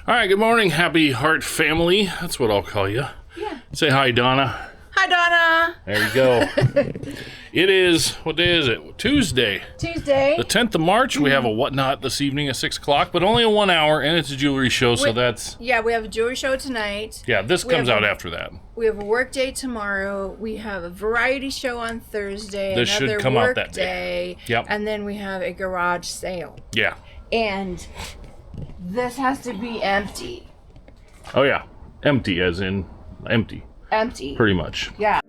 All right, good morning, happy heart family. That's what I'll call you. Yeah. Say hi, Donna. Hi, Donna. There you go. It is, what day is it? Tuesday. Tuesday. The 10th of March. We have a whatnot this evening at 6 o'clock, but only a 1 hour, and it's a jewelry show, so that's... Yeah, we have a jewelry show tonight. Yeah, this comes out after that. We have a work day tomorrow. We have a variety show on Thursday. This should come out that day. Yep. And then we have a garage sale. Yeah. And this has to be empty. Oh, yeah. Empty, as in empty. Empty. Pretty much. Yeah.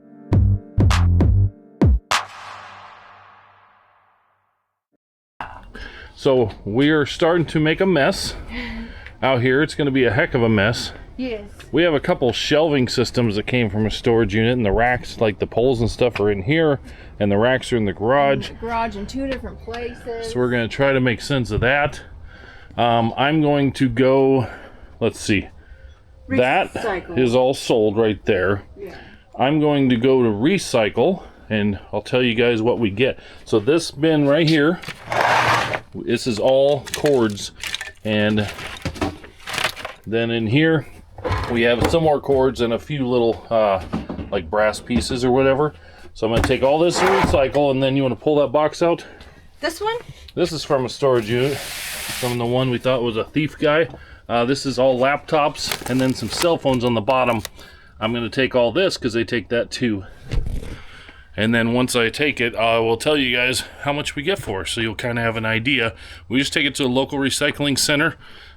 So we are starting to make a mess out here. It's going to be a heck of a mess. Yes. We have a couple shelving systems that came from a storage unit, and the racks, like the poles and stuff, are in here, and the racks are in the garage. In the garage in 2 different places. So we're going to try to make sense of that. I'm going to go, let's see. Recycle. That is all sold right there. Yeah. I'm going to go to recycle, and I'll tell you guys what we get. So this bin right here, this is all cords, and then in here we have some more cords and a few little like brass pieces or whatever. So I'm going to take all this and recycle, and then you want to pull that box out. This one? This is from a storage unit, from the one we thought was a thief guy. This is all laptops and then some cell phones on the bottom. I'm going to take all this because they take that too. And then once I take it, I will tell you guys how much we get for it, so you'll kind of have an idea. We just take it to a local recycling center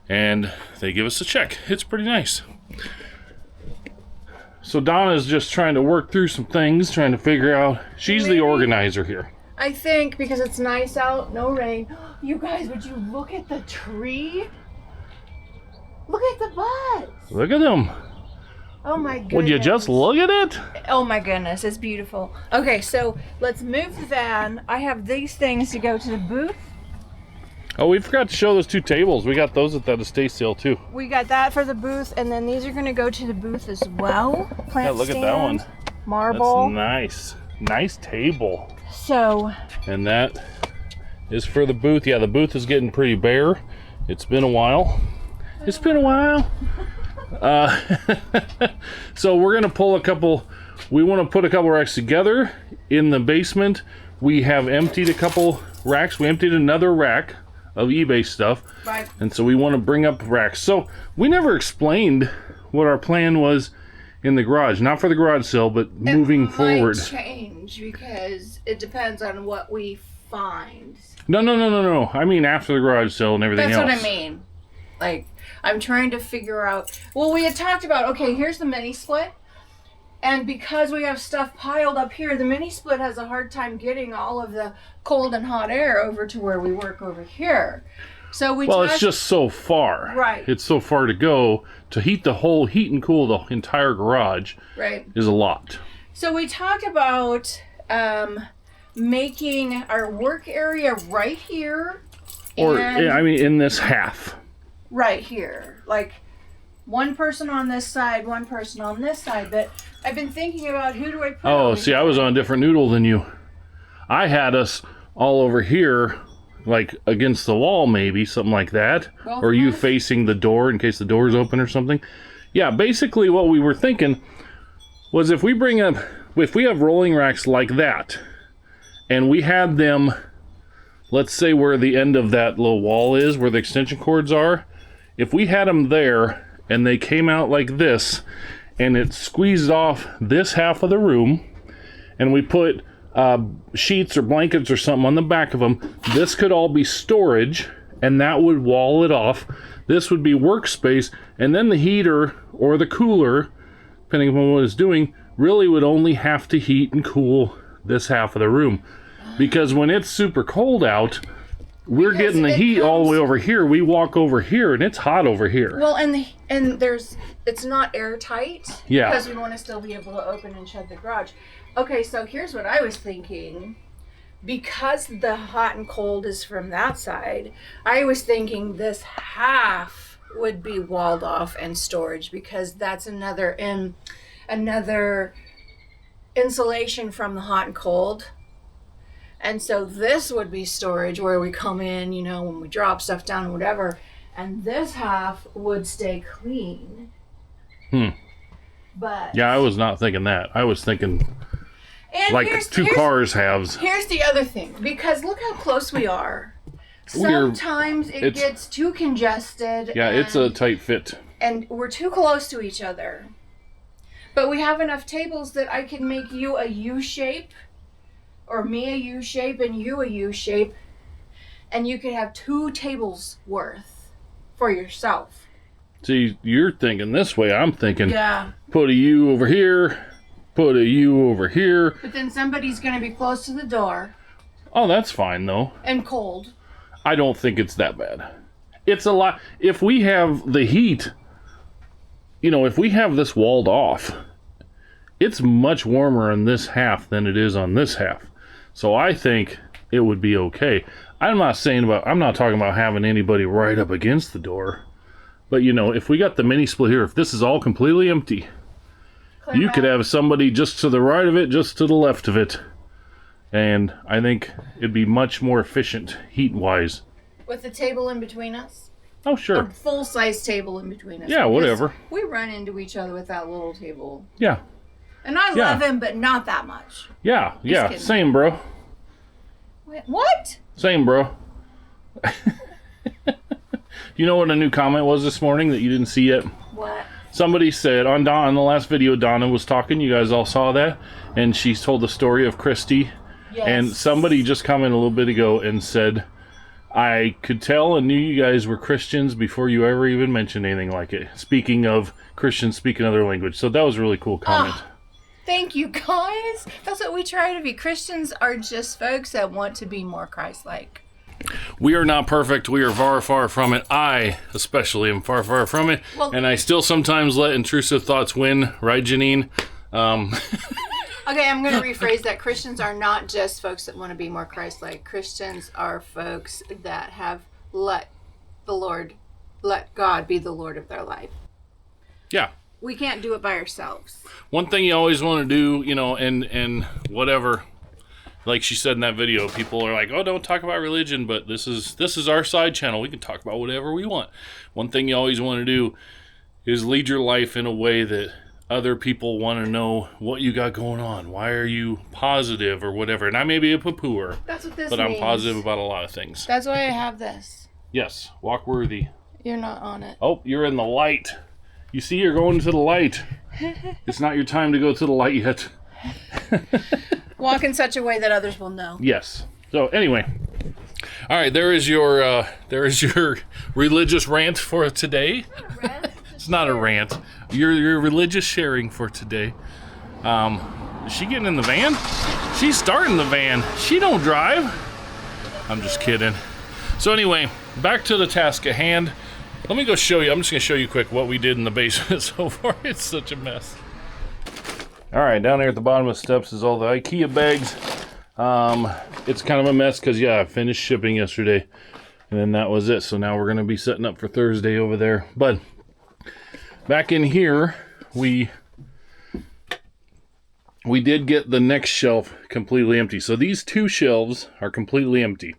and they give us a check. It's pretty nice. So Donna's just trying to work through some things, trying to figure out. She's the organizer here. I think because it's nice out, no rain. You guys, would you look at the tree? Look at the buds. Look at them. Oh my goodness. Would you just look at it? Oh my goodness, it's beautiful. Okay, so let's move the van. I have these things to go to the booth. Oh, we forgot to show those 2 tables. We got those at that estate sale too. We got that for the booth, and then these are going to go to the booth as well. Plant Yeah, look stand, at that one. Marble. That's nice. Nice table. So. And that is for the booth. Yeah, the booth is getting pretty bare. It's been a while. It's been a while. So we're gonna pull a couple. We want to put a couple racks together in the basement. We have emptied a couple racks. We emptied another rack of eBay stuff, Right. and so we want to bring up racks. So we never explained what our plan was in the garage. Not for the garage sale, but moving forward. It might change because it depends on what we find. No. I mean after the garage sale and everything else. That's what I mean. Like, I'm trying to figure out. Well, we had talked about, okay, here's the mini split. And because we have stuff piled up here, the mini split has a hard time getting all of the cold and hot air over to where we work over here. So it's just so far. Right. It's so far to go to heat and cool the entire garage. Right. Is a lot. So we talked about making our work area right here. Or, in this half. Right here. Like, one person on this side, one person on this side. But I've been thinking about who do I put Oh, see, I was on a different noodle than you. I had us all over here, like against the wall maybe, something like that. Both or you of us? facing the door in case the door's open or something. Yeah, basically what we were thinking was if we have rolling racks like that, and we had them, let's say where the end of that little wall is, where the extension cords are, if we had them there and they came out like this and it squeezed off this half of the room and we put sheets or blankets or something on the back of them, this could all be storage and that would wall it off. This would be workspace, and then the heater or the cooler, depending upon what it's doing, really would only have to heat and cool this half of the room. Because when it's super cold out, we're getting the heat all the way over here. We walk over here and it's hot over here. Well, it's not airtight. Yeah. Because we want to still be able to open and shut the garage. Okay, so here's what I was thinking. Because the hot and cold is from that side, I was thinking this half would be walled off and storage, because that's another insulation from the hot and cold. And so this would be storage where we come in, when we drop stuff down, whatever. and this half would stay clean. But Yeah, I was not thinking that. I was thinking and like two cars halves. Here's the other thing, because look how close we are. Sometimes it gets too congested. Yeah, it's a tight fit. And we're too close to each other. But we have enough tables that I can make you a U shape, or me a U shape and you a U shape, and you could have 2 tables worth for yourself. See, you're thinking this way. I'm thinking, yeah, put a U over here, put a U over here. But then somebody's going to be close to the door. Oh, that's fine, though. And cold. I don't think it's that bad. It's a lot. If we have the heat, you know, if we have this walled off, it's much warmer on this half than it is on this half. So I think it would be okay. I'm not talking about having anybody right up against the door. But, you know, if we got the mini split here, if this is all completely empty, you could have somebody just to the right of it, just to the left of it. And I think it'd be much more efficient heat-wise. With the table in between us? Oh, sure. A full-size table in between us. Yeah, whatever. We run into each other with that little table. Yeah. And I love him, but not that much. Yeah, yeah. Same, bro. Wait, what? Same, bro. You know what a new comment was this morning that you didn't see yet? What? Somebody said on the last video, Donna was talking. You guys all saw that, and she told the story of Christy. Yes. And somebody just commented a little bit ago and said, "I could tell and knew you guys were Christians before you ever even mentioned anything like it." Speaking of Christians speaking another language, so that was a really cool comment. Thank you, guys. That's what we try to be. Christians are just folks that want to be more Christ-like. We are not perfect. We are far, far from it. I, especially, am far, far from it. Well, and I still sometimes let intrusive thoughts win. Right, Janine? Okay, I'm going to rephrase that. Christians are not just folks that want to be more Christ-like. Christians are folks that have let God be the Lord of their life. Yeah. We can't do it by ourselves. One thing you always want to do, you know, and whatever, like she said in that video, people are like, "Oh, don't talk about religion," but this is our side channel. We can talk about whatever we want. One thing you always want to do is lead your life in a way that other people want to know what you got going on. Why are you positive or whatever? And I may be a poo-pooer. That's what this means. But I'm positive about a lot of things. That's why I have this. Yes, walk worthy. You're not on it. Oh, you're in the light. You see, you're going to the light. It's not your time to go to the light yet. Walk in such a way that others will know. Yes. So anyway, all right. There is your religious rant for today. It's not a rant. Your religious sharing for today. Is she getting in the van? She's starting the van. She don't drive. I'm just kidding. So anyway, back to the task at hand. Let me go show you. I'm just going to show you quick what we did in the basement so far. It's such a mess. All right, down there at the bottom of the steps is all the IKEA bags. It's kind of a mess because, yeah, I finished shipping yesterday. And then that was it. So now we're going to be setting up for Thursday over there. But back in here, we did get the next shelf completely empty. So these 2 shelves are completely empty.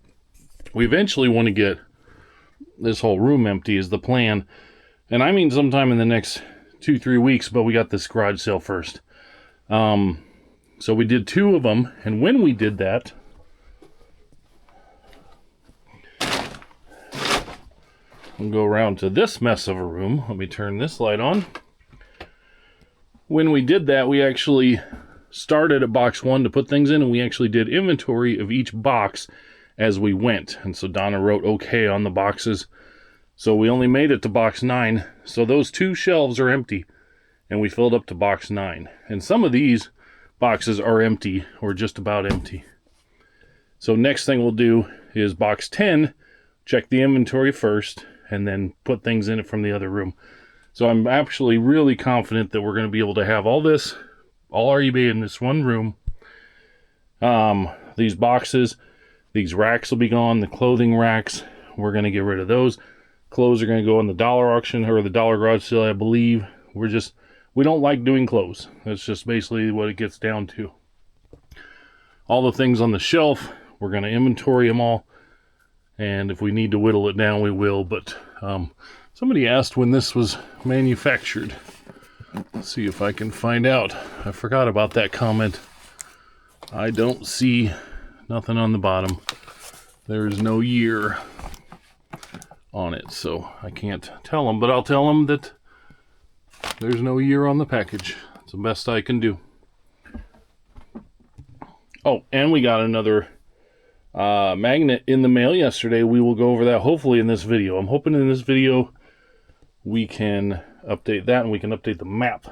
We eventually want to get this whole room empty is the plan. And I mean sometime in the next 2-3 weeks, but we got this garage sale first. So we did 2 of them, and when we did that, we'll go around to this mess of a room. Let me turn this light on. When we did that, we actually started at box 1 to put things in, and we actually did inventory of each box as we went. And so Donna wrote okay on the boxes. So we only made it to box 9. So those 2 shelves are empty. And we filled up to box 9. And some of these boxes are empty or just about empty. So next thing we'll do is box 10, check the inventory first, and then put things in it from the other room. So I'm actually really confident that we're going to be able to have all our eBay in this one room. These boxes, these racks will be gone. The clothing racks, we're going to get rid of those. Clothes are going to go in the dollar auction or the dollar garage sale, I believe. We don't like doing clothes. That's just basically what it gets down to. All the things on the shelf, we're going to inventory them all. And if we need to whittle it down, we will. But Somebody asked when this was manufactured. Let's see if I can find out. I forgot about that comment. I don't see nothing on the bottom. There is no year on it, so I can't tell them, but I'll tell them that there's no year on the package. It's the best I can do. Oh, and we got another magnet in the mail yesterday. We will go over that hopefully in this video. I'm hoping in this video we can update that and we can update the map.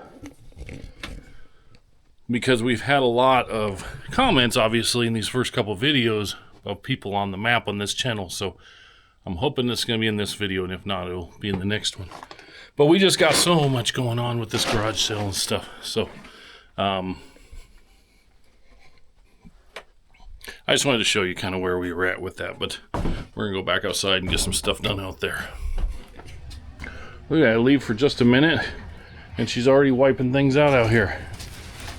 Because we've had a lot of comments, obviously, in these first couple videos of people on the map on this channel. So I'm hoping it's going to be in this video, and if not, it'll be in the next one. But we just got so much going on with this garage sale and stuff. So I just wanted to show you kind of where we were at with that. But we're going to go back outside and get some stuff done out there. Look at that, I leave for just a minute, and she's already wiping things out here.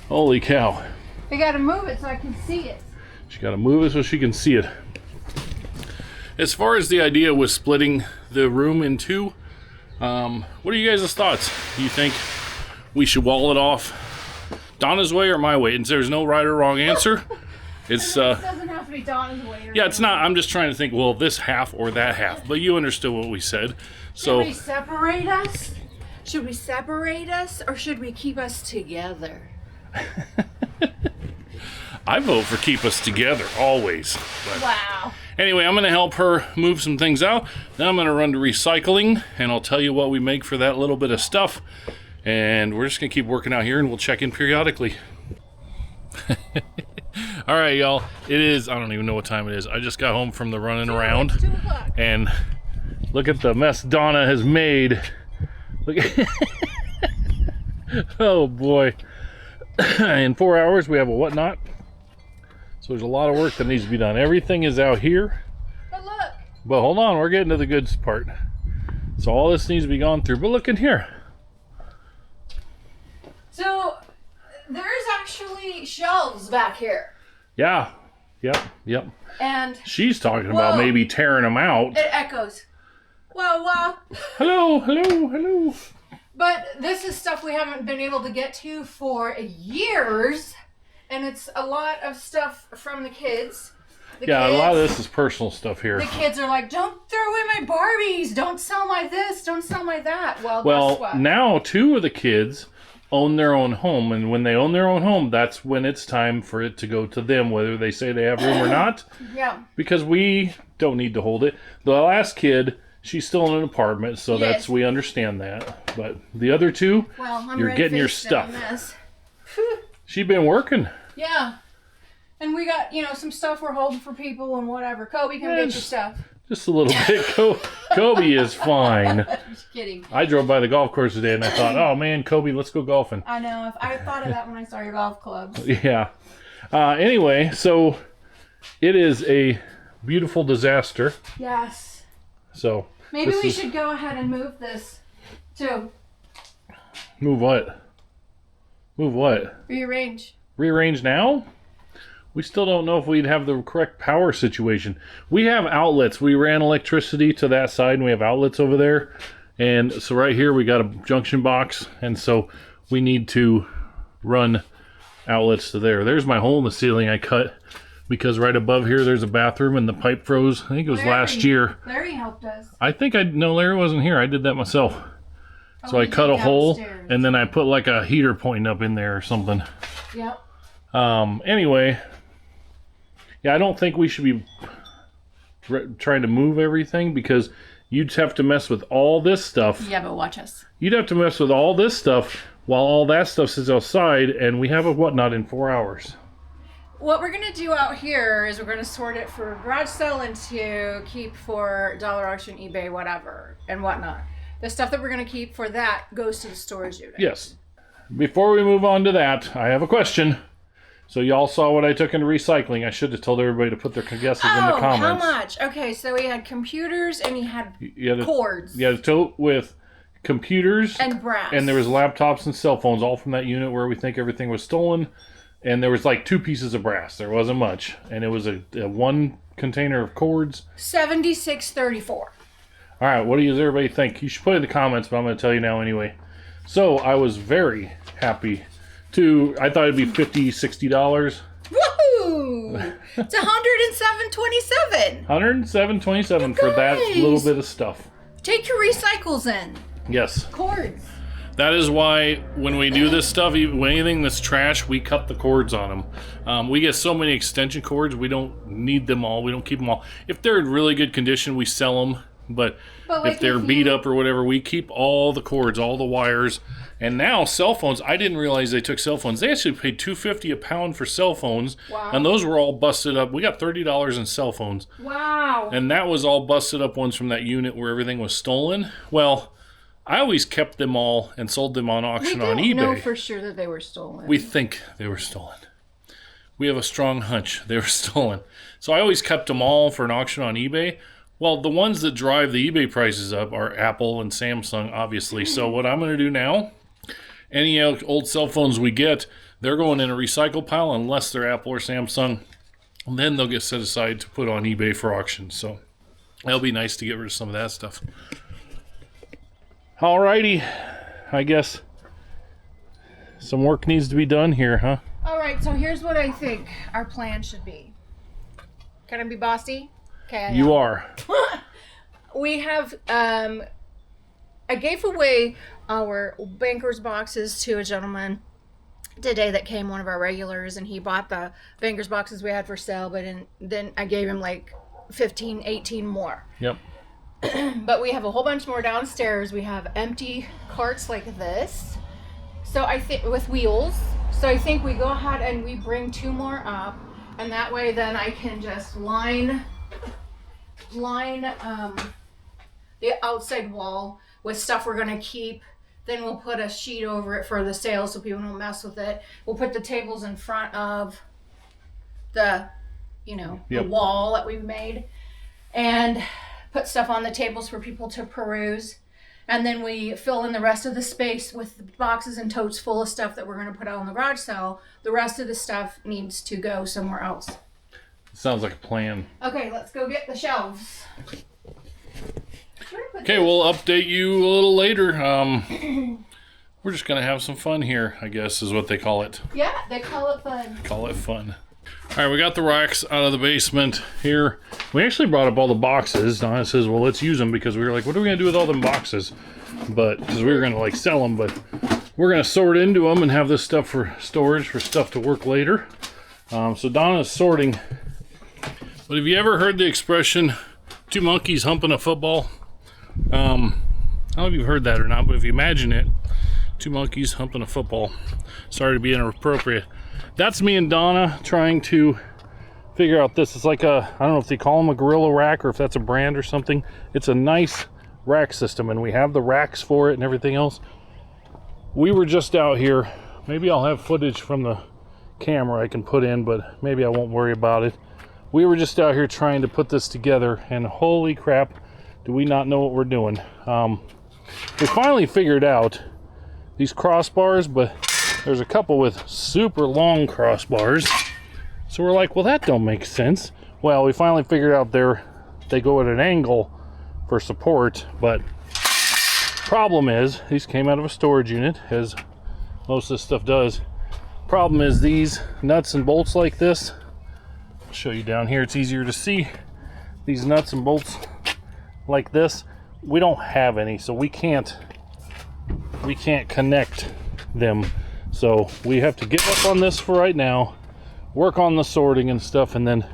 Holy cow. I gotta move it so I can see it. She gotta move it so she can see it. As far as the idea with splitting the room in two, what are you guys' thoughts? Do you think we should wall it off Donna's way or my way? And there's no right or wrong answer. It's it doesn't have to be Donna's way. Yeah, it's not. I'm just trying to think, well, this half or that half. But you understood what we said. So should we separate us? Should we separate us or should we keep us together? I vote for keep us together, always. But wow. Anyway, I'm going to help her move some things out. Then I'm going to run to recycling, and I'll tell you what we make for that little bit of stuff. And we're just going to keep working out here, and we'll check in periodically. All right, y'all. It is, I don't even know what time it is. I just got home from the running around. 2 o'clock. And look at the mess Donna has made. Look at oh, boy. In 4 hours, we have a whatnot. So there's a lot of work that needs to be done. Everything is out here. But look. But hold on, we're getting to the good part. So all this needs to be gone through. But look in here. So there's actually shelves back here. Yeah. Yep. And she's talking about maybe tearing them out. It echoes. Well. Hello. But this is stuff we haven't been able to get to for years. And it's a lot of stuff from the kids. A lot of this is personal stuff here. The kids are like, don't throw away my Barbies. Don't sell my this. Don't sell my that. Well, guess what? Now 2 of the kids own their own home. And when they own their own home, that's when it's time for it to go to them, whether they say they have room or not. Yeah. Because we don't need to hold it. The last kid, she's still in an apartment, so yes. we understand that. But the other 2, you're getting your stuff. She's been working. Yeah. And we got, some stuff we're holding for people and whatever. Kobe, come get your stuff. Just a little bit. Kobe is fine. Just kidding. I drove by the golf course today and I thought, oh man, Kobe, let's go golfing. I know. I thought of that when I saw your golf clubs. Yeah. Anyway, so it is a beautiful disaster. Yes. So maybe we should go ahead and move this too. Move what? Move what? Rearrange. Rearrange now? We still don't know if we'd have the correct power situation. We have outlets. We ran electricity to that side, and we have outlets over there. And so right here, we got a junction box, and so we need to run outlets to there. There's my hole in the ceiling I cut, because right above here, there's a bathroom, and the pipe froze. I think it was last year. Larry helped us. No, Larry wasn't here. I did that myself. So I cut a hole, and then I put like a heater point up in there or something. Yep. Anyway, yeah, I don't think we should be trying to move everything, because you'd have to mess with all this stuff. Yeah, but watch us. You'd have to mess with all this stuff while all that stuff sits outside, and we have a whatnot in 4 hours. What we're going to do out here is we're going to sort it for garage sale and to keep for dollar auction, eBay, whatever, and whatnot. The stuff that we're going to keep for that goes to the storage unit. Yes. Before we move on to that, I have a question. So y'all saw what I took into recycling. I should have told everybody to put their guesses in the comments. How much? Okay, so we had computers and you had cords. You had a tote with computers. And brass. And there was laptops and cell phones, all from that unit where we think everything was stolen. And there was like 2 pieces of brass. There wasn't much. And it was a 1 container of cords. $76.34. All right, what does everybody think? You should put it in the comments, but I'm going to tell you now anyway. So I was very happy I thought it'd be $50, $60. Woohoo! It's $107.27. $107.27 for that little bit of stuff. Take your recycles in. Yes. Cords. That is why when we do this stuff, when anything that's trash, we cut the cords on them. We get so many extension cords, we don't need them all. We don't keep them all. If they're in really good condition, we sell them. But like if they're beat up or whatever, we keep all the cords, all the wires. And now cell phones, I didn't realize they took cell phones. They actually paid $2.50 a pound for cell phones. Wow. And those were all busted up. We got $30 in cell phones. Wow. And that was all busted up ones from that unit where everything was stolen. Well, I always kept them all and sold them on auction on eBay. We don't know for sure that they were stolen. We think they were stolen. We have a strong hunch they were stolen. So I always kept them all for an auction on eBay. Well, the ones that drive the eBay prices up are Apple and Samsung, obviously. So what I'm going to do now, any old cell phones we get, they're going in a recycle pile unless they're Apple or Samsung. And then they'll get set aside to put on eBay for auction. So that'll be nice to get rid of some of that stuff. Alrighty, I guess some work needs to be done here, huh? All right, so here's what I think our plan should be. Can I be bossy? Okay. You are. We have, I gave away our banker's boxes to a gentleman today that came, one of our regulars, and he bought the banker's boxes we had for sale, but then I gave him like 15, 18 more. Yep. But we have a whole bunch more downstairs. We have empty carts like this. So I think with wheels. So I think we go ahead and we bring 2 more up, and that way then I can just line the outside wall with stuff we're gonna keep. Then we'll put a sheet over it for the sale so people don't mess with it. We'll put the tables in front of the, the wall that we've made, and put stuff on the tables for people to peruse. And then we fill in the rest of the space with boxes and totes full of stuff that we're going to put out on the garage sale. The rest of the stuff needs to go somewhere else. Sounds like a plan. Okay, let's go get the shelves. Okay, we'll update you a little later. We're just going to have some fun here, I guess is what they call it. Yeah, they call it fun. Call it fun. All right, we got the racks out of the basement here. We actually brought up all the boxes. Donna says, well, let's use them, because we were like, what are we going to do with all them boxes? But because we were going to like sell them, but we're going to sort into them and have this stuff for storage, for stuff to work later. So Donna's sorting. But have you ever heard the expression, 2 monkeys humping a football? I don't know if you've heard that or not, but if you imagine it, 2 monkeys humping a football. Sorry to be inappropriate. That's me and Donna trying to figure out this. It's like I don't know if they call them a gorilla rack or if that's a brand or something. It's a nice rack system, and we have the racks for it and everything else. We were just out here. Maybe I'll have footage from the camera I can put in, but maybe I won't worry about it. We were just out here trying to put this together, and holy crap, do we not know what we're doing. We finally figured out these crossbars, but there's a couple with super long crossbars. So we're like, well, that don't make sense. Well, we finally figured out they go at an angle for support, but problem is, these came out of a storage unit, as most of this stuff does. Problem is, these nuts and bolts like this, I'll show you down here, it's easier to see. These nuts and bolts like this, we don't have any, so we can't connect them. So we have to give up on this for right now, work on the sorting and stuff, and then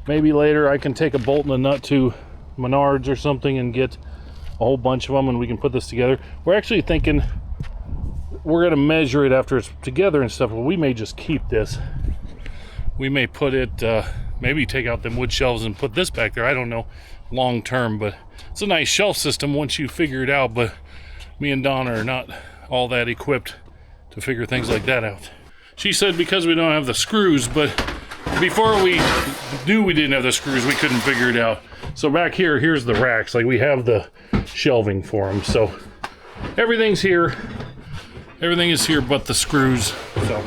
maybe later I can take a bolt and a nut to Menards or something and get a whole bunch of them, and we can put this together. We're actually thinking we're going to measure it after it's together and stuff, but we may just keep this. We may put it, maybe take out them wood shelves and put this back there. I don't know, long term, but it's a nice shelf system once you figure it out, but me and Donna are not all that equipped to figure things like that out. She said because we don't have the screws, but before we knew we didn't have the screws, we couldn't figure it out. So back here, here's the racks. Like, we have the shelving for them. So everything's here. Everything is here but the screws. So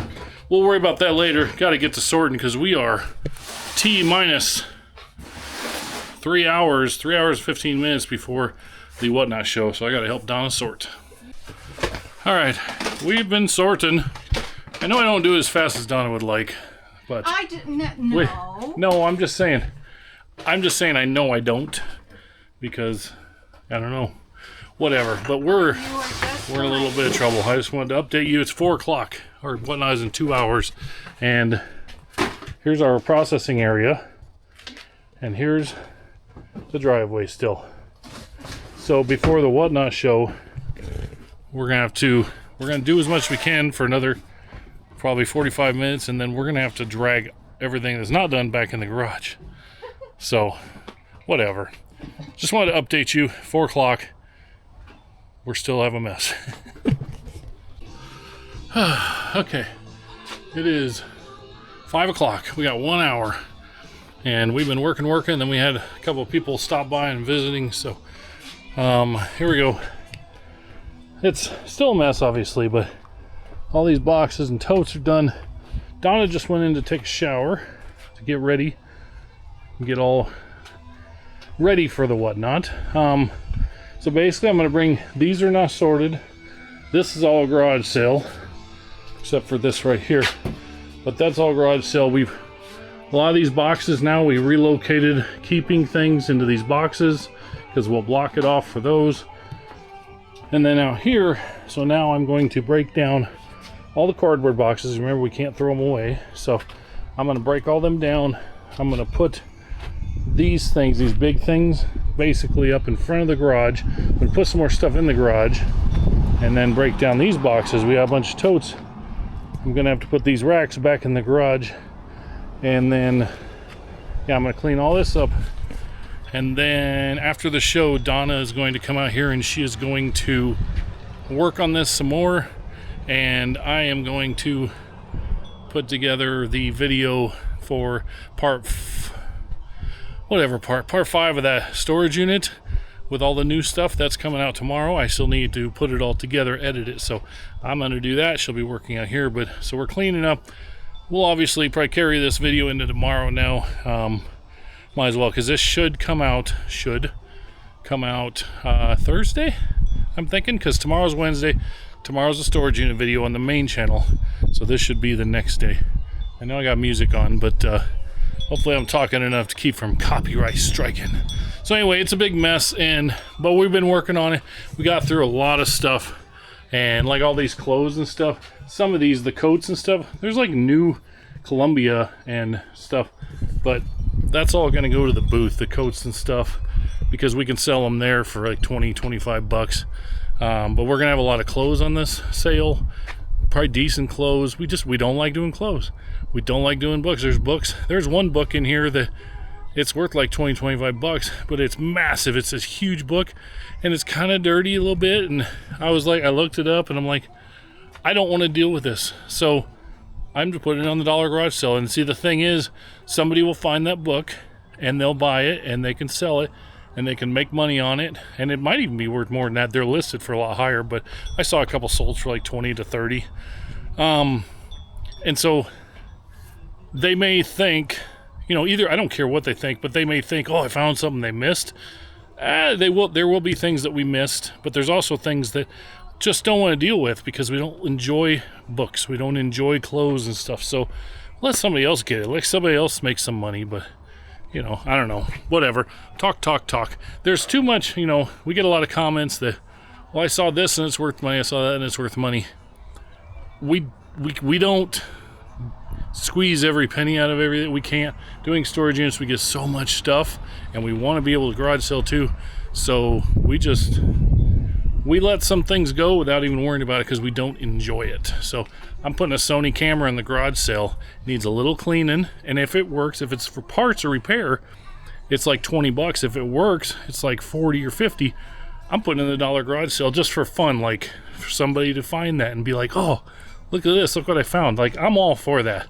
we'll worry about that later. Got to get to sorting because we are T-minus 3 hours, 15 minutes before the Whatnot show, so I gotta help Donna sort. All right, we've been sorting. I know I don't do it as fast as Donna would like, but I didn't know. wait, no, I'm just saying I know I don't, because I don't know, whatever. But we're in a little bit of trouble. I just wanted to update you. It's 4 o'clock, or Whatnot is in 2 hours, and here's our processing area, and here's the driveway still. So before the Whatnot show, we're gonna do as much as we can for another probably 45 minutes, and then we're gonna have to drag everything that's not done back in the garage. So whatever, just wanted to update you. 4 o'clock, we're still have a mess. Okay, it is 5 o'clock. We got 1 hour, and we've been working. Then we had a couple of people stop by and visiting, so here we go. It's still a mess, obviously, but all these boxes and totes are done. Donna just went in to take a shower to get ready and get all ready for the Whatnot. So basically I'm going to bring, these are not sorted. This is all garage sale, except for this right here. But that's all garage sale. A lot of these boxes now, we relocated keeping things into these boxes because we'll block it off for those. And then out here, so now I'm going to break down all the cardboard boxes. Remember, we can't throw them away. So I'm going to break all them down. I'm going to put these things, these big things, basically up in front of the garage. I'm going to put some more stuff in the garage and then break down these boxes. We have a bunch of totes. I'm going to have to put these racks back in the garage. And then, yeah, I'm going to clean all this up. And then after the show, Donna is going to come out here and she is going to work on this some more. And I am going to put together the video for part 5 of that storage unit with all the new stuff that's coming out tomorrow. I still need to put it all together, edit it. So I'm going to do that. She'll be working out here, but so we're cleaning up. We'll obviously probably carry this video into tomorrow now. Might as well, because this should come out Thursday, I'm thinking, because tomorrow's Wednesday. Tomorrow's a storage unit video on the main channel, so this should be the next day. I know I got music on, but hopefully I'm talking enough to keep from copyright striking. So anyway, it's a big mess, but we've been working on it. We got through a lot of stuff, and like all these clothes and stuff, some of these, the coats and stuff, there's like new Columbia and stuff, but that's all going to go to the booth, the coats and stuff, because we can sell them there for like 20-25 bucks. But we're gonna have a lot of clothes on this sale, probably decent clothes. We don't like doing clothes. We don't like doing books. There's one book in here that it's worth like 20-25 bucks, but it's massive. It's this huge book, and it's kind of dirty a little bit. And I looked it up, and I'm like, I don't want to deal with this. So I'm just putting it on the dollar garage sale. And see, the thing is, somebody will find that book and they'll buy it and they can sell it and they can make money on it. And it might even be worth more than that. They're listed for a lot higher, but I saw a couple sold for like 20 to 30. And so they may think, either, I don't care what they think, but they may think, oh, I found something they missed. There will be things that we missed, but there's also things that just don't want to deal with because we don't enjoy books. We don't enjoy clothes and stuff. So let somebody else get it. Let somebody else make some money. But, I don't know. Whatever. Talk. There's too much, we get a lot of comments that, well, I saw this and it's worth money. I saw that and it's worth money. We don't squeeze every penny out of everything. We can't. Doing storage units, we get so much stuff and we want to be able to garage sell too. So we let some things go without even worrying about it because we don't enjoy it. So I'm putting a Sony camera in the garage sale. It needs a little cleaning, and if it works, if it's for parts or repair, it's like 20 bucks. If it works, it's like 40 or 50. I'm putting in the dollar garage sale just for fun, like for somebody to find that and be like, oh, look at this, look what I found. Like, I'm all for that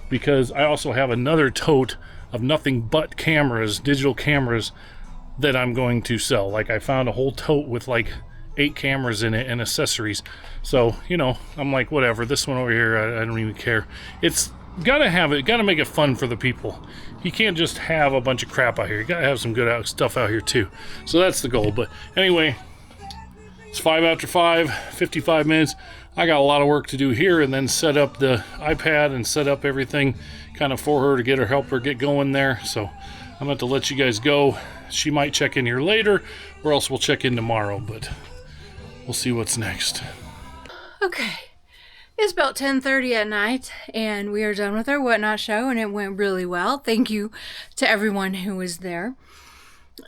because I also have another tote of nothing but cameras, digital cameras, that I'm going to sell. Like, I found a whole tote with like 8 cameras in it and accessories. So, I'm like, whatever, this one over here, I don't even care. It's gotta have it, gotta make it fun for the people. You can't just have a bunch of crap out here. You gotta have some good stuff out here too. So that's the goal. But anyway, it's 5 after 5, 55 minutes. I got a lot of work to do here, and then set up the iPad and set up everything kind of for her to get her, help her get going there. So I'm going to let you guys go. She might check in here later, or else we'll check in tomorrow, but we'll see what's next. Okay, it's about 10:30 at night, and we are done with our Whatnot show, and it went really well. Thank you to everyone who was there.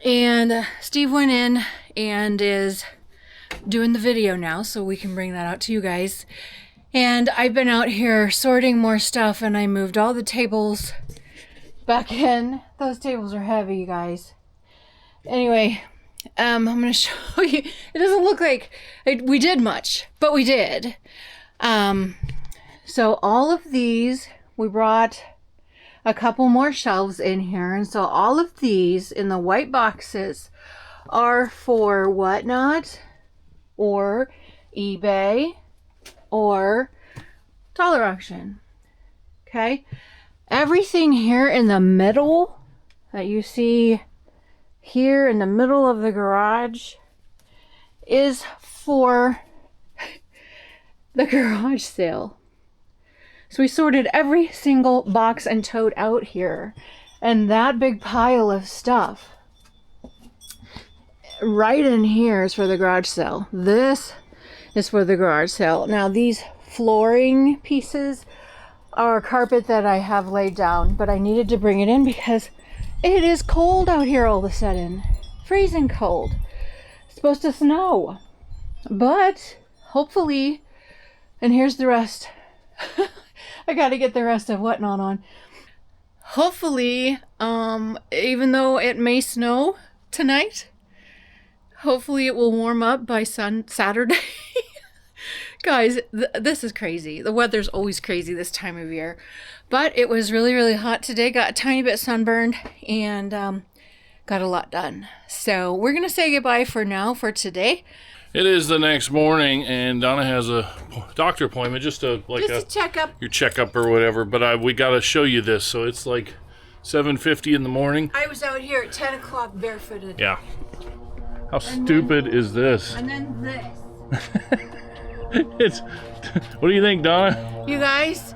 And Steve went in and is doing the video now, so we can bring that out to you guys. And I've been out here sorting more stuff, and I moved all the tables back in. Those tables are heavy, you guys. Anyway, I'm gonna show you. It doesn't look like we did much, but we did. So all of these, we brought a couple more shelves in here, and so all of these in the white boxes are for Whatnot or eBay or dollar auction. Okay, everything here in the middle that you see here in the middle of the garage is for the garage sale. So we sorted every single box and tote out here, and that big pile of stuff right in here is for the garage sale. This is for the garage sale. Now these flooring pieces are carpet that I have laid down, but I needed to bring it in because it is cold out here all of a sudden. Freezing cold. It's supposed to snow. But hopefully, and here's the rest. I gotta get the rest of Whatnot on. Hopefully, even though it may snow tonight, hopefully it will warm up by Saturday. Guys, this is crazy. The weather's always crazy this time of year. But it was really, really hot today. Got a tiny bit sunburned and got a lot done. So we're going to say goodbye for now for today. It is the next morning, and Donna has a doctor appointment, just a checkup. Your checkup or whatever. But we got to show you this. So it's like 7:50 in the morning. I was out here at 10 o'clock barefooted. Yeah. How stupid is this? And then this. What do you think, Donna? You guys,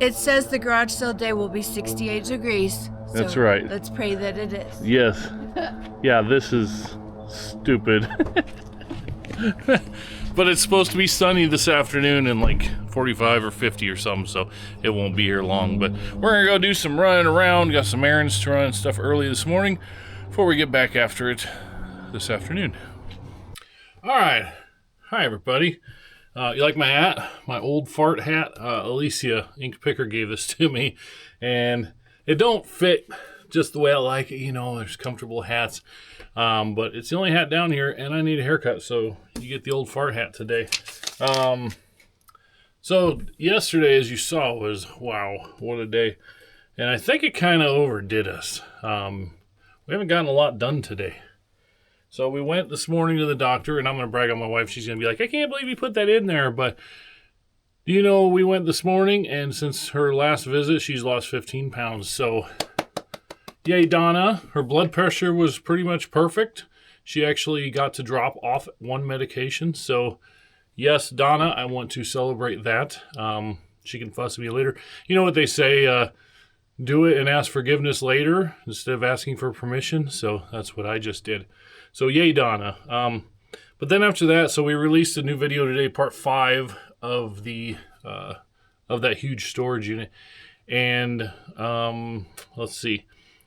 it says the garage sale day will be 68 degrees. So that's right. Let's pray that it is. Yes. Yeah, this is stupid. But it's supposed to be sunny this afternoon and like 45 or 50 or something, so it won't be here long. But we're going to go do some running around. Got some errands to run and stuff early this morning before we get back after it this afternoon. All right. Hi, everybody. You like my hat? My old fart hat? Alicia, ink picker, gave this to me, and it don't fit just the way I like it. You know, there's comfortable hats, but it's the only hat down here, and I need a haircut, so you get the old fart hat today. So yesterday, as you saw, was, wow, what a day. And I think it kind of overdid us. We haven't gotten a lot done today. So we went this morning to the doctor, and I'm going to brag on my wife. She's going to be like, I can't believe you put that in there. But, you know, we went this morning, and since her last visit, she's lost 15 pounds. So, yay, Donna. Her blood pressure was pretty much perfect. She actually got to drop off one medication. So, yes, Donna, I want to celebrate that. She can fuss at me later. You know what they say, do it and ask forgiveness later instead of asking for permission. So that's what I just did. So yay, Donna. But then after that, so we released a new video today, part 5 of that huge storage unit. And let's see.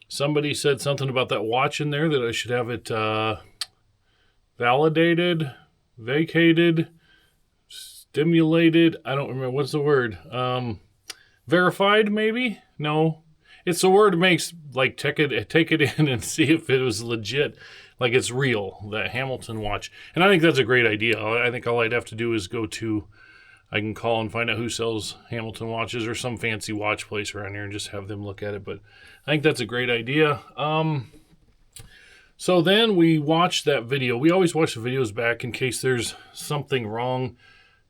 Somebody said something about that watch in there that I should have it validated, vacated, stimulated. I don't remember. What's the word? Verified, maybe? No. It's the word makes, like, take it in and see if it was legit, like it's real, that Hamilton watch. And I think that's a great idea. I think all I'd have to do is I can call and find out who sells Hamilton watches or some fancy watch place around here and just have them look at it. But I think that's a great idea. So then we watched that video. We always watch the videos back in case there's something wrong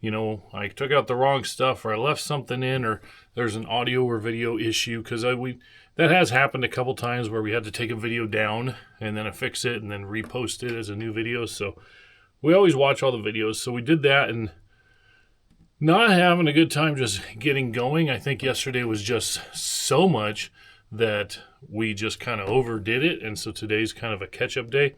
you know, I took out the wrong stuff, or I left something in, or there's an audio or video issue, because that has happened a couple times where we had to take a video down and then fix it and then repost it as a new video. So we always watch all the videos. So we did that, and not having a good time just getting going. I think yesterday was just so much that we just kind of overdid it, and so today's kind of a catch-up day.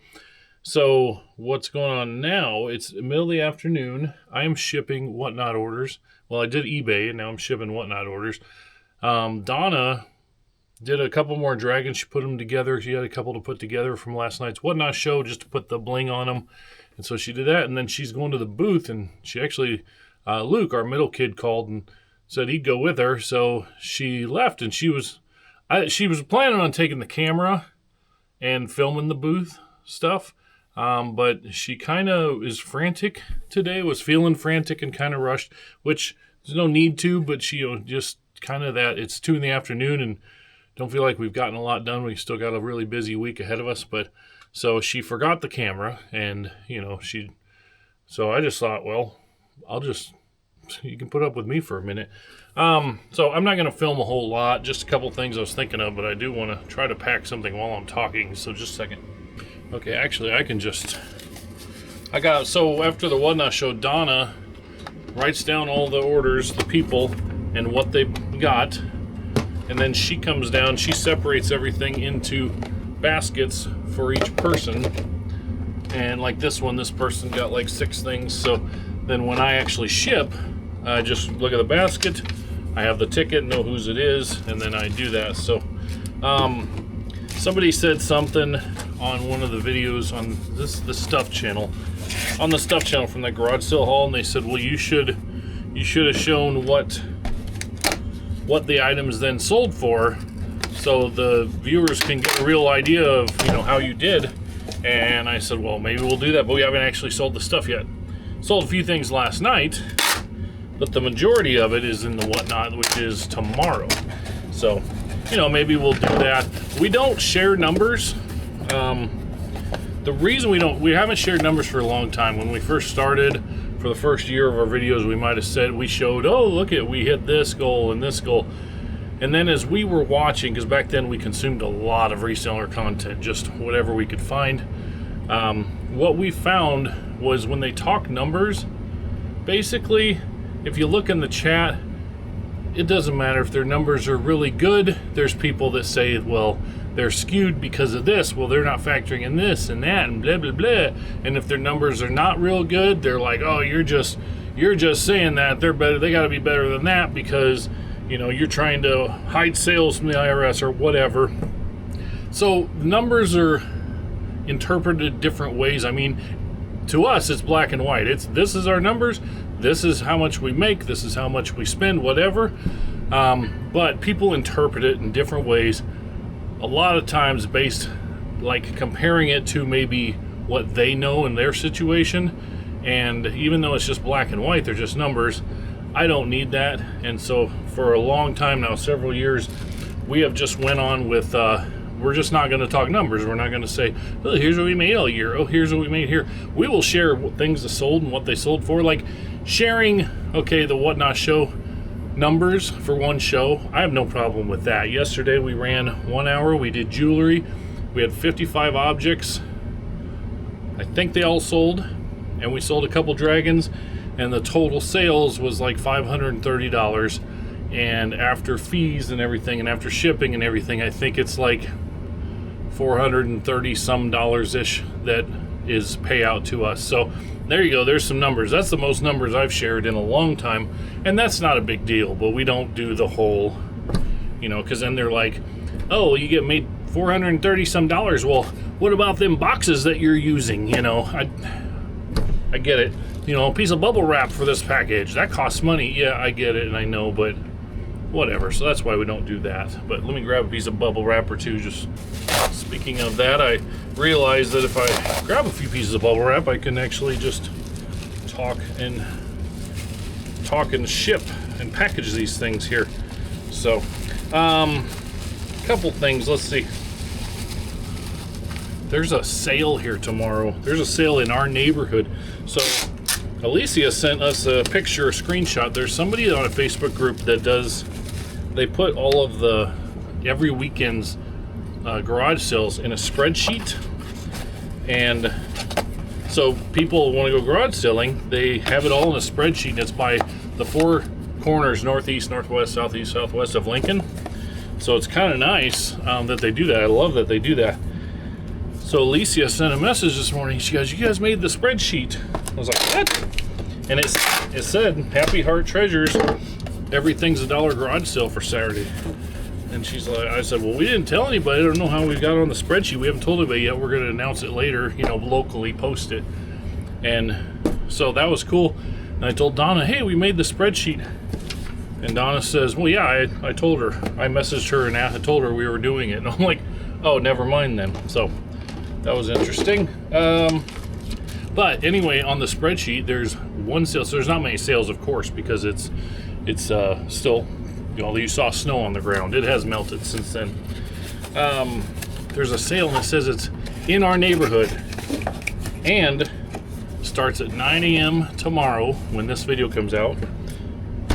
So what's going on now, it's the middle of the afternoon. I am shipping Whatnot orders. Well, I did eBay, and now I'm shipping Whatnot orders. Donna did a couple more dragons. She put them together. She had a couple to put together from last night's Whatnot show, just to put the bling on them. And so she did that, and then she's going to the booth, and she actually, Luke, our middle kid, called and said he'd go with her. So she left, and she was planning on taking the camera and filming the booth stuff. But she kind of is frantic today, was feeling frantic and kind of rushed, which there's no need to, but she, just kind of that it's 2 p.m. and don't feel like we've gotten a lot done. We still got a really busy week ahead of us, but so she forgot the camera, and, so I just thought, well, you can put up with me for a minute. So I'm not going to film a whole lot, just a couple things I was thinking of, but I do want to try to pack something while I'm talking, so just a second. Okay, actually, so after the Whatnot show, Donna writes down all the orders, the people, and what they got, and then she comes down, she separates everything into baskets for each person, and like this person got like 6 things, so then when I actually ship, I just look at the basket, I have the ticket, know whose it is, and then I do that. So, somebody said something on one of the videos on the stuff channel, from that garage sale haul, and they said, well, you should have shown what the items then sold for, so the viewers can get a real idea of how you did. And I said, well, maybe we'll do that, but we haven't actually sold the stuff yet. Sold a few things last night, but the majority of it is in the Whatnot, which is tomorrow. So maybe we'll do that. We don't share numbers. The reason we haven't shared numbers for a long time. When we first started, for the first year of our videos, we might have said, we showed, oh, look we hit this goal and this goal. And then as we were watching, because back then we consumed a lot of reseller content, just whatever we could find, what we found was when they talk numbers, basically, if you look in the chat, it doesn't matter if their numbers are really good. There's people that say, well, they're skewed because of this. Well, they're not factoring in this and that and blah, blah, blah. And if their numbers are not real good, they're like, oh, you're just saying that. They're better. They got to be better than that because, you're trying to hide sales from the IRS or whatever. So numbers are interpreted different ways. I mean, to us, it's black and white. This is our numbers. This is how much we make. This is how much we spend, whatever. But people interpret it in different ways. A lot of times based, like comparing it to maybe what they know in their situation. And even though it's just black and white, they're just numbers. I don't need that. And so for a long time now, several years, we have just went on with, we're just not going to talk numbers. We're not going to say, oh, here's what we made all year. Oh, here's what we made here. We will share things that sold and what they sold for. Like sharing, okay, the Whatnot show numbers for one show. I have no problem with that. Yesterday we ran 1 hour. We did jewelry. We had 55 objects. I think they all sold. And we sold a couple dragons. And the total sales was like $530. And after fees and everything, and after shipping and everything, I think it's like $430 some dollars-ish that is payout to us. So there you go. There's some numbers. That's the most numbers I've shared in a long time. And that's not a big deal, but we don't do the whole, because then they're like, oh, you get made $430 some dollars. Well, what about them boxes that you're using? I get it. A piece of bubble wrap for this package, that costs money. Yeah, I get it, and I know, but whatever. So that's why we don't do that. But let me grab a piece of bubble wrap or two. Just speaking of that, I realized that if I grab a few pieces of bubble wrap, I can actually just talk and ship and package these things here. So, couple things. Let's see. There's a sale here tomorrow. There's a sale in our neighborhood. So Alicia sent us a picture, a screenshot. There's somebody on a Facebook group that does, they put all of the every weekend's garage sales in a spreadsheet, and so people want to go garage selling, they have it all in a spreadsheet, and it's by the four corners, northeast, northwest, southeast, southwest of Lincoln. So it's kind of nice that they do that. I love that they do that. So Alicia sent a message this morning. She goes, "You guys made the spreadsheet." I was like, "What?" And it said, "Happy Heart Treasures, everything's $1 garage sale for Saturday." And she's like, I said, "Well, we didn't tell anybody. I don't know how we got on the spreadsheet. We haven't told anybody yet. We're going to announce it later, you know, locally post it." And so that was cool. And I told Donna, "Hey, we made the spreadsheet." And Donna says, "Well, yeah, I told her. I messaged her and I told her we were doing it." And I'm like, "Oh, never mind then." So that was interesting. But anyway, on the spreadsheet, there's one sale. So there's not many sales, of course, because it's still, you know, you saw snow on the ground. It has melted since then. There's a sale and it says it's in our neighborhood and starts at 9 a.m. tomorrow when this video comes out.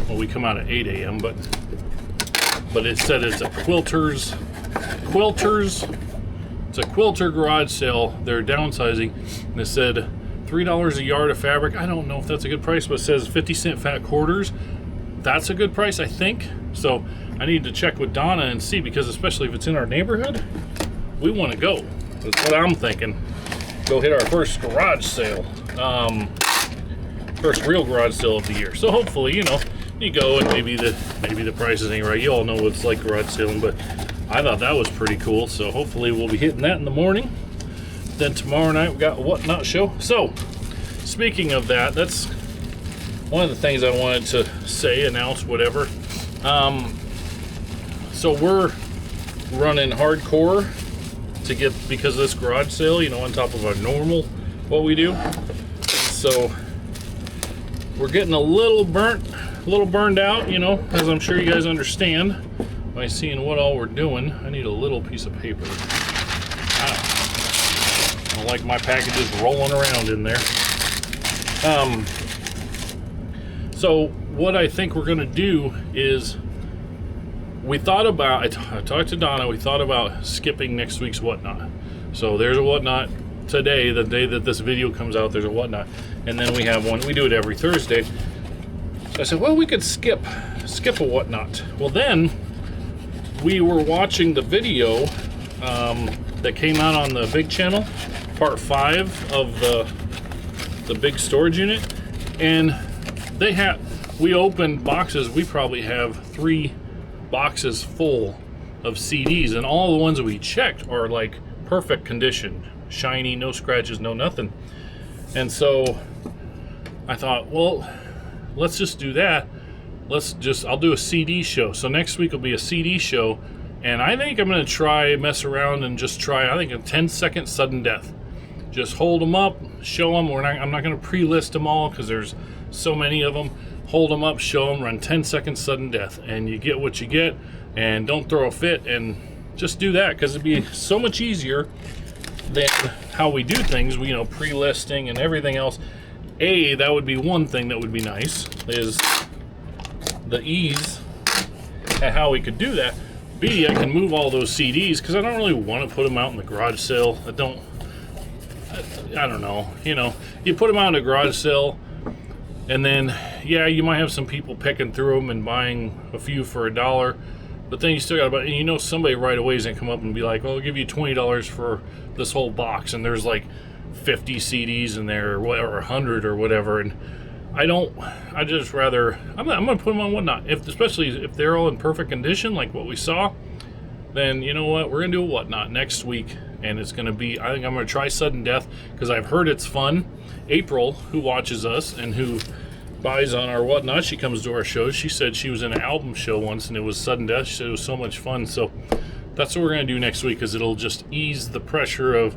Well, we come out at 8 a.m. but it said it's a quilters. It's a quilter garage sale. They're downsizing, and it said $3 a yard of fabric. I don't know if that's a good price, but it says 50-cent fat quarters. That's a good price, I think. So I need to check with Donna and see, because especially if it's in our neighborhood, we want to go. That's what I'm thinking. Go hit our first garage sale, first real garage sale of the year. So hopefully, you know, you go and maybe the prices ain't right. You all know what it's like garage selling, but I thought that was pretty cool. So hopefully we'll be hitting that in the morning. Then tomorrow night we got a Whatnot show. So speaking of that, that's one of the things I wanted to say, announce, whatever. So we're running hardcore to get, because of this garage sale, you know, on top of our normal what we do. So we're getting a little burned out, you know, as I'm sure you guys understand by seeing what all we're doing. I need a little piece of paper. I don't like my packages rolling around in there. So what I think we're gonna do is, we thought about, I talked to Donna, we thought about skipping next week's Whatnot. So there's a Whatnot today, the day that this video comes out, there's a Whatnot. And then we have one, we do it every Thursday. So I said, well, we could skip a Whatnot. Well, then we were watching the video that came out on the big channel, part 5 of the big storage unit. And we opened boxes, we probably have 3 boxes full of CDs, and all the ones that we checked are like perfect condition, shiny, no scratches, no nothing. And so I thought, well, let's just do that. I'll do a CD show. So next week will be a CD show, and I think I'm gonna mess around and just try, I think, a 10-second sudden death. Just hold them up, show them. I'm not gonna pre-list them all because there's so many of them. Hold them up, show them, run 10-second sudden death, and you get what you get, and don't throw a fit, and just do that, because it'd be so much easier than how we do things, you know, pre-listing and everything else. That would be one thing that would be nice, is the ease at how we could do that. B, I can move all those CDs, because I don't really want to put them out in the garage sale. I don't know, you know, you put them out in a garage sale, and then, yeah, you might have some people picking through them and buying a few for $1, but then you still got and you know somebody right away is gonna come up and be like, "Oh, I'll give you $20 for this whole box," and there's like 50 CDs in there, or whatever, 100 or whatever. And I'm gonna put them on Whatnot, especially if they're all in perfect condition, like what we saw. Then you know what, we're gonna do a Whatnot next week, and it's gonna be, I think I'm gonna try sudden death, because I've heard it's fun. April, who watches us and who buys on our Whatnot, she comes to our shows. She said she was in an album show once and it was sudden death. She said it was so much fun. So that's what we're gonna do next week, because it'll just ease the pressure of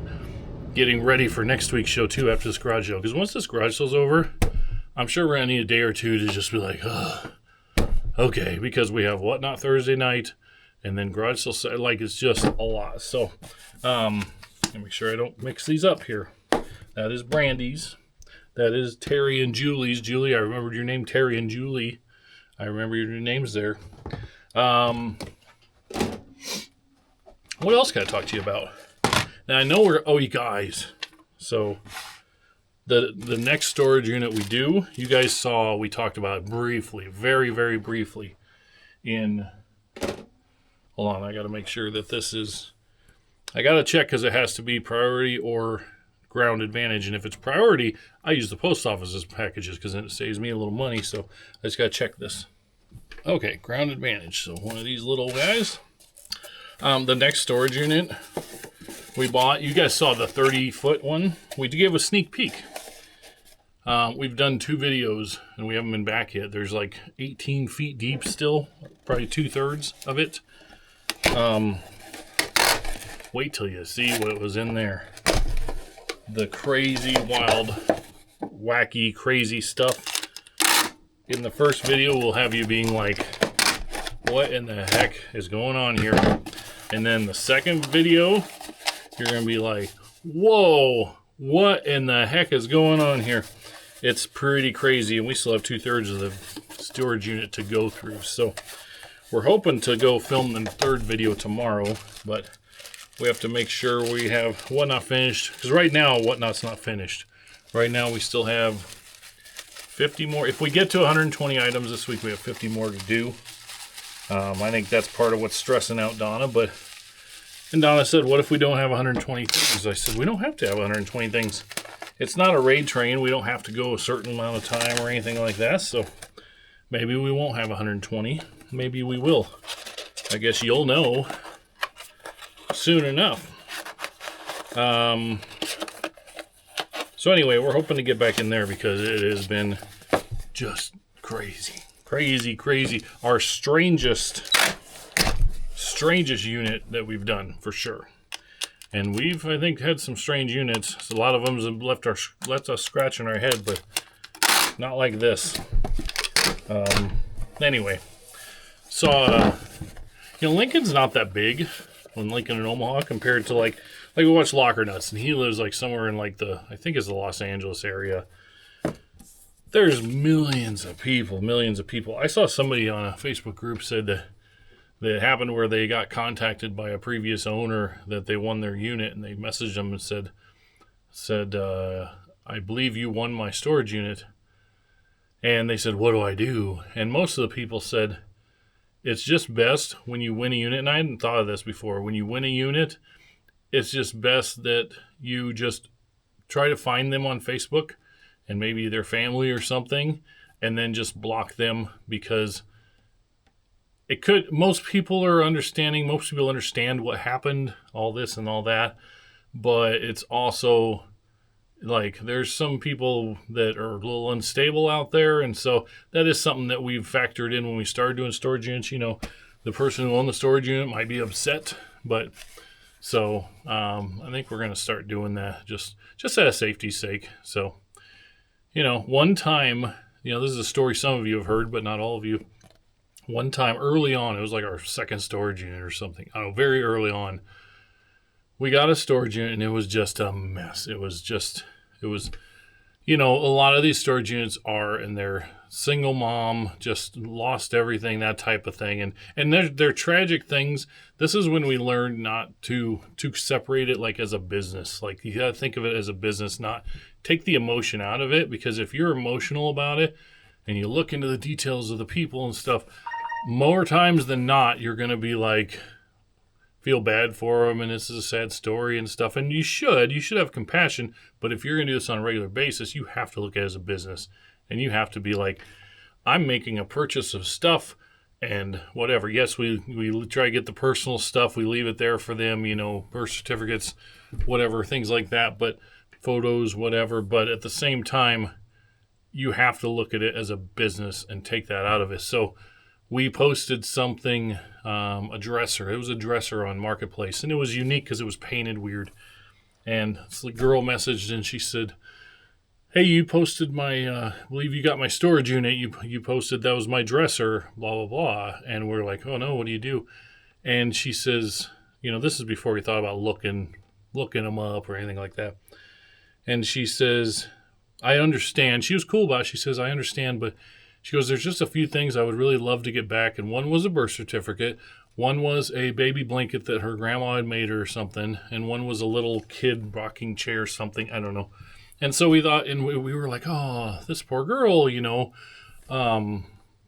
getting ready for next week's show too, after this garage sale. Because once this garage sale's over, I'm sure we're gonna need a day or two to just be like, okay, because we have Whatnot Thursday night, and then garage sale, like, it's just a lot. So let me make sure I don't mix these up here. That is Brandy's. That is Terry and Julie's. Julie, I remembered your name, Terry and Julie. I remember your names there. What else can I talk to you about? Now, I know you guys. So, the next storage unit we do, you guys saw, we talked about it briefly, very, very briefly. Hold on, I got to make sure that this is, I got to check because it has to be priority or ground advantage. And if it's priority, I use the post office's packages because then it saves me a little money. So, I just got to check this. Okay, ground advantage. So, one of these little guys. The next storage unit we bought, you guys saw the 30-foot one. We gave a sneak peek. We've done 2 videos and we haven't been back yet. There's like 18 feet deep still, probably 2/3 of it. Wait till you see what was in there. The crazy, wild, wacky, crazy stuff. In the first video, we'll have you being like, what in the heck is going on here? And then the second video, you're going to be like, whoa, what in the heck is going on here? It's pretty crazy, and we still have 2/3 of the storage unit to go through. So we're hoping to go film the 3rd video tomorrow, but we have to make sure we have whatnot finished. Because right now, whatnot's not finished. Right now, we still have 50 more. If we get to 120 items this week, we have 50 more to do. I think that's part of what's stressing out Donna. And Donna said, what if we don't have 120 things? I said, we don't have to have 120 things. It's not a raid train. We don't have to go a certain amount of time or anything like that. So maybe we won't have 120. Maybe we will. I guess you'll know soon enough. So anyway, we're hoping to get back in there because it has been just crazy. Crazy. Our strangest unit that we've done, for sure. And we've, I think, had some strange units. So a lot of them have left us scratching our head, but not like this. Anyway, saw, Lincoln's not that big when Lincoln in Omaha compared to like we watched Locker Nuts, and he lives like somewhere in like I think it's the Los Angeles area. There's millions of people. I saw somebody on a Facebook group said that it happened where they got contacted by a previous owner that they won their unit, and they messaged them and said, I believe you won my storage unit. And they said, what do I do? And most of the people said, it's just best when you win a unit, and I hadn't thought of this before, when you win a unit, it's just best that you just try to find them on Facebook and maybe their family or something, and then just block them, because most people understand what happened, all this and all that, but it's also like there's some people that are a little unstable out there, and so that is something that we've factored in when we started doing storage units. The person who owned the storage unit might be upset, but so I think we're going to start doing that just out of safety's sake. So, one time, this is a story some of you have heard, but not all of you. One time early on, it was like our second storage unit or something. I don't know, very early on, we got a storage unit and it was just a mess. It was, a lot of these storage units are, and they're single mom, just lost everything, that type of thing. And they're tragic things. This is when we learned not to separate it like as a business. Like you got to think of it as a business, not take the emotion out of it, because if you're emotional about it and you look into the details of the people and stuff, more times than not, you're going to be like, feel bad for them, and this is a sad story and stuff. And you should have compassion, but if you're going to do this on a regular basis, you have to look at it as a business, and you have to be like, I'm making a purchase of stuff and whatever. Yes, we try to get the personal stuff. We leave it there for them, birth certificates, whatever, things like that, but photos, whatever. But at the same time, you have to look at it as a business and take that out of it. So we posted something, a dresser. It was a dresser on Marketplace, and it was unique because it was painted weird. And the girl messaged, and she said, hey, you posted I believe you got my storage unit. You posted that was my dresser, blah, blah, blah. And we're like, oh no, what do you do? And she says, this is before we thought about looking them up or anything like that. And she says, I understand. She was cool about it. She says, I understand, but she goes, there's just a few things I would really love to get back. And one was a birth certificate. One was a baby blanket that her grandma had made her or something. And one was a little kid rocking chair or something. I don't know. And so we thought, and we were like, oh, this poor girl, blah,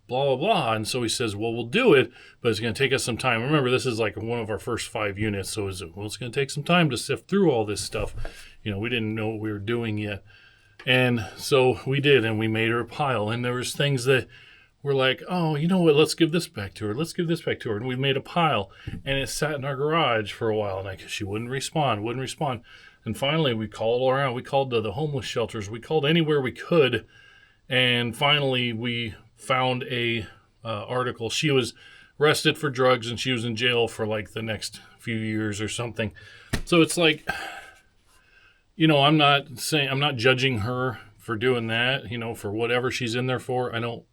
blah, blah. And so he says, well, we'll do it, but it's going to take us some time. Remember, this is like one of our first 5 units. So it's going to take some time to sift through all this stuff. We didn't know what we were doing yet. And so we did, and we made her a pile. And there was things that were like, oh, you know what? Let's give this back to her. Let's give this back to her. And we made a pile, and it sat in our garage for a while. And she wouldn't respond. And finally, we called around. We called the homeless shelters. We called anywhere we could. And finally, we found a article. She was arrested for drugs, and she was in jail for like the next few years or something. So it's like, I'm not judging her for doing that, for whatever she's in there for. I don't,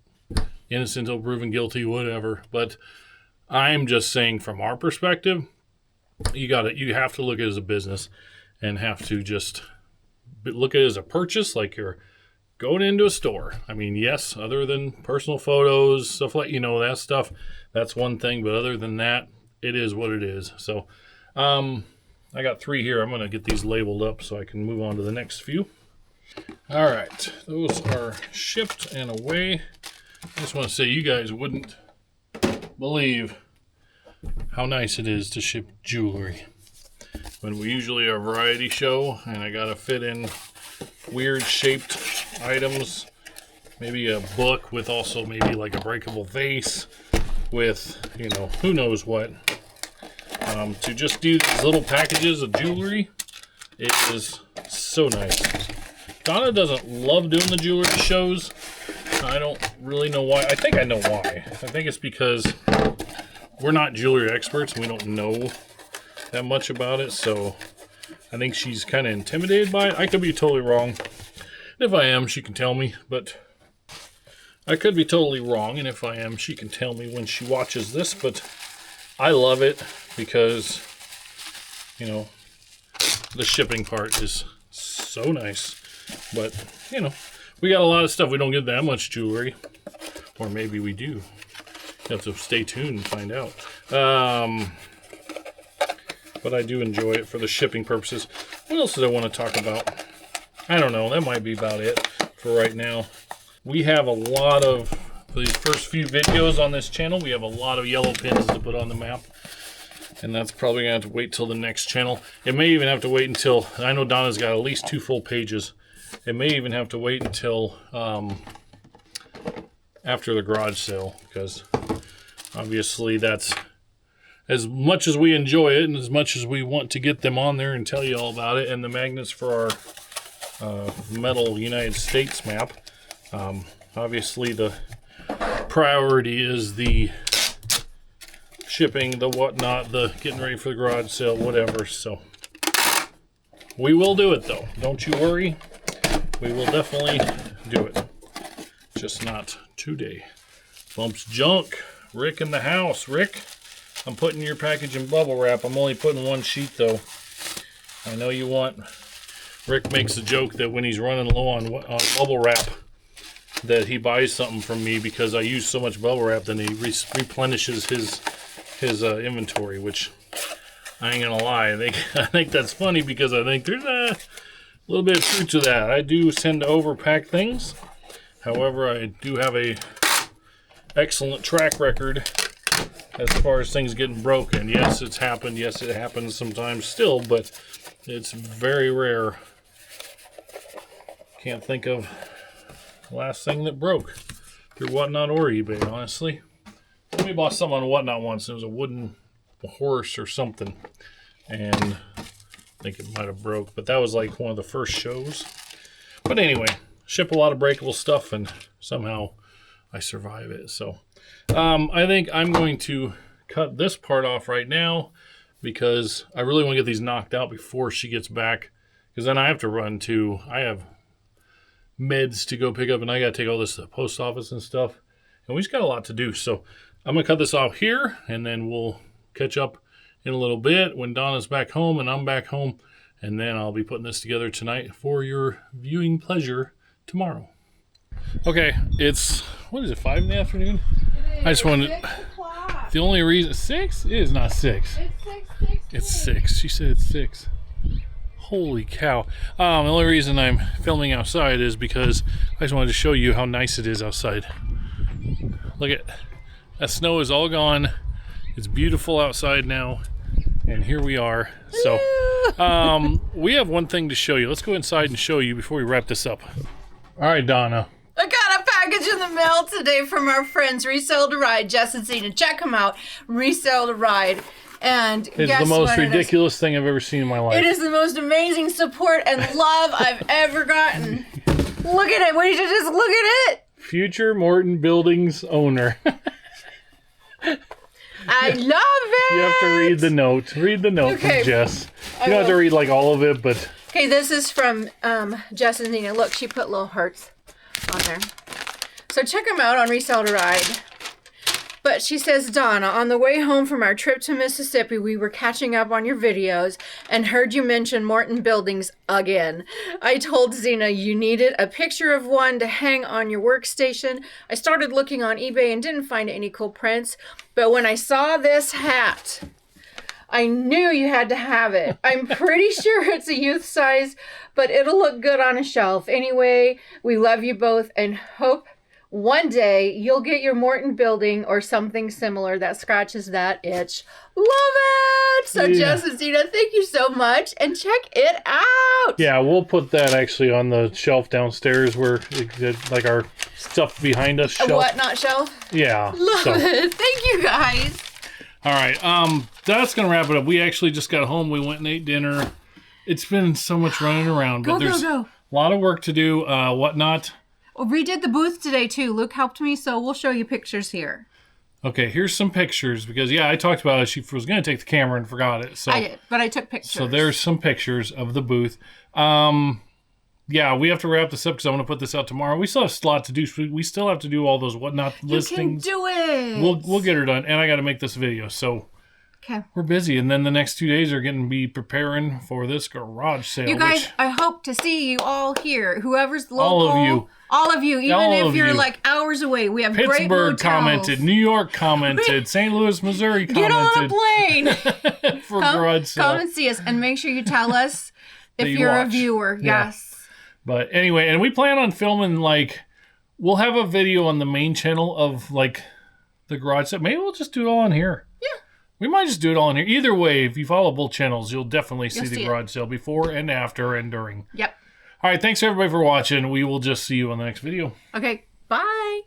innocent until proven guilty, whatever. But I'm just saying from our perspective, you have to look at it as a business and have to just look at it as a purchase, like you're going into a store. I mean, yes, other than personal photos, stuff like, that stuff, that's one thing. But other than that, it is what it is. So, I got 3 here. I'm going to get these labeled up so I can move on to the next few. All right. Those are shipped and away. I just want to say you guys wouldn't believe how nice it is to ship jewelry. When we usually are a variety show and I got to fit in weird shaped items, maybe a book with also maybe like a breakable vase with, who knows what. To just do these little packages of jewelry, it is so nice. Donna doesn't love doing the jewelry shows. I don't really know why. I think I know why. I think it's because we're not jewelry experts and we don't know that much about it. So I think she's kind of intimidated by it. I could be totally wrong. If I am, she can tell me. But I could be totally wrong. And if I am, she can tell me when she watches this. But I love it because, the shipping part is so nice. But, we got a lot of stuff. We don't get that much jewelry. Or maybe we do. You have to stay tuned and find out. But I do enjoy it for the shipping purposes. What else did I want to talk about? I don't know. That might be about it for right now. We have a lot of, for these first few videos on this channel, we have a lot of yellow pins to put on the map. And that's probably going to have to wait till the next channel. It may even have to wait until, I know Donna's got at least 2 full pages. It may even have to wait until after the garage sale, because obviously that's, as much as we enjoy it and as much as we want to get them on there and tell you all about it, and the magnets for our metal United States map, obviously the priority is the shipping, the whatnot, the getting ready for the garage sale, whatever. So we will do it though. Don't you worry. We will definitely do it. Just not today. Bumps junk. Rick in the house. Rick, I'm putting your package in bubble wrap. I'm only putting 1 sheet though. I know you want. Rick makes a joke that when he's running low on bubble wrap, that he buys something from me because I use so much bubble wrap, then he replenishes his inventory, which I ain't gonna lie. I think that's funny because I think there's a little bit of truth to that. I do tend to overpack things. However, I do have a excellent track record as far as things getting broken. Yes, it's happened. Yes, it happens sometimes still, but it's very rare. Can't think of the last thing that broke through Whatnot or eBay, honestly. We bought something on Whatnot once. It was a wooden horse or something, and I think it might have broke, but that was like one of the first shows. But anyway, ship a lot of breakable stuff, and somehow I survive it. So I think I'm going to cut this part off right now because I really want to get these knocked out before she gets back, because then I have to run to, I have meds to go pick up, and I got to take all this to the post office and stuff, and we just got a lot to do. So I'm going to cut this off here, and then we'll catch up in a little bit when Donna's back home and I'm back home, and then I'll be putting this together tonight for your viewing pleasure tomorrow. Okay, it's, what is it, 5 in the afternoon? I just wanted, 6 o'clock. the only reason, 6? It is not 6. It's 6:16. It's 6. She said it's 6. Holy cow. The only reason I'm filming outside is because I just wanted to show you how nice it is outside. Look at that, snow is all gone. It's beautiful outside now. And here we are. So we have one thing to show you. Let's go inside and show you before we wrap this up. All right, Donna. I got a package in the mail today from our friends Resell to Ride, Jess and Zena. Check them out. Resell to Ride. And It's guess the most what ridiculous thing I've ever seen in my life. It is the most amazing support and love I've ever gotten. Look at it. Wait, just look at it. Future Morton Buildings owner. I love it. You have to read the note. Read the note Okay. from Jess. You don't have to read like all of it, but... Okay, this is from Jess and Nina. Look, she put little hearts on there. So check them out on Resell to Ride. But she says, Donna, on the way home from our trip to Mississippi, we were catching up on your videos and heard you mention Morton Buildings again. I told Zena you needed a picture of one to hang on your workstation. I started looking on eBay and didn't find any cool prints. But when I saw this hat, I knew you had to have it. I'm pretty sure it's a youth size, but it'll look good on a shelf. Anyway, we love you both and hope one day you'll get your Morton building or something similar that scratches that itch. Love it! So Yeah. Jess and Zena, thank you so much and check it out. Yeah, we'll put that actually on the shelf downstairs where, like our stuff behind us A shelf. what not shelf? Yeah. Love so. it. Thank you guys. All right, that's gonna wrap it up. We actually just got home. We went and ate dinner. It's been so much running around, but there's Go. a lot of work to do. Whatnot. We redid the booth today too. Luke helped me, so we'll show you pictures here. Okay, here's some pictures because I talked about it. She was gonna take the camera and forgot it. So I did, but I took pictures. So there's some pictures of the booth. Yeah, we have to wrap this up because I want to put this out tomorrow. We still have a lot to do. We still have to do all those whatnot listings. You can do it. We'll get her done, and I got to make this video. So Okay. we're busy, and then the next 2 days are getting to be preparing for this garage sale. You guys, which, I hope to see you all here. Whoever's local. All of you. Even All if of you're you. like hours away. We have great Pittsburgh motels. commented, New York commented, St. Louis, Missouri Get on a commented plane. for garage sale. Come and see us, and make sure you tell us if you you're a watch. viewer. Yeah. Yes. But anyway, and we plan on filming, like, we'll have a video on the main channel of, like, the garage sale. Maybe we'll just do it all on here. Yeah. We might just do it all in here. Either way, if you follow both channels, you'll definitely see You'll the see it. garage sale before and after and during. Yep. All right, thanks everybody for watching. We will just see you on the next video. Okay. Bye.